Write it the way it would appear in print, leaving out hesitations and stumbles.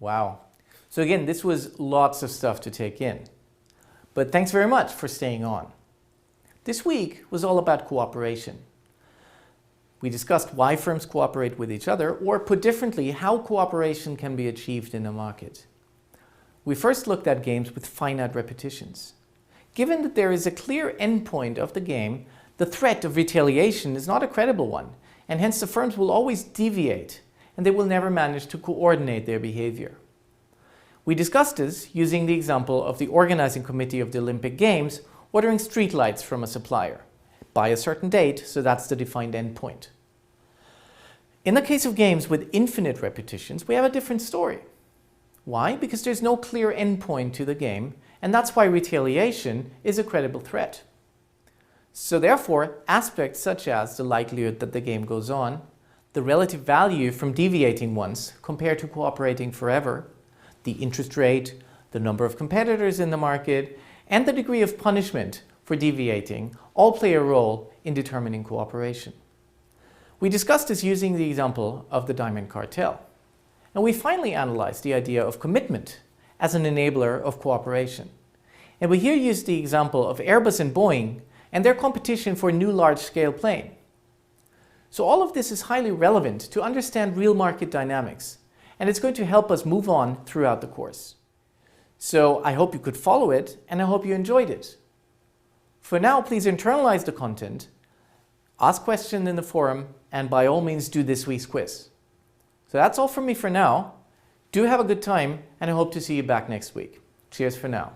Wow. So again, this was lots of stuff to take in. But thanks very much for staying on. This week was all about cooperation. We discussed why firms cooperate with each other, or put differently, how cooperation can be achieved in a market. We first looked at games with finite repetitions. Given that there is a clear endpoint of the game, the threat of retaliation is not a credible one, and hence the firms will always deviate, and they will never manage to coordinate their behavior. We discussed this using the example of the organizing committee of the Olympic Games ordering streetlights from a supplier by a certain date, so that's the defined endpoint. In the case of games with infinite repetitions, we have a different story. Why? Because there's no clear endpoint to the game, and that's why retaliation is a credible threat. So therefore, aspects such as the likelihood that the game goes on, the relative value from deviating once compared to cooperating forever, the interest rate, the number of competitors in the market, and the degree of punishment for deviating all play a role in determining cooperation. We discussed this using the example of the Diamond Cartel. And we finally analyzed the idea of commitment as an enabler of cooperation. And we here use the example of Airbus and Boeing and their competition for a new large-scale plane. So all of this is highly relevant to understand real market dynamics, and it's going to help us move on throughout the course. So I hope you could follow it, and I hope you enjoyed it. For now, please internalize the content, ask questions in the forum, and by all means do this week's quiz. So that's all from me for now. Do have a good time, and I hope to see you back next week. Cheers for now.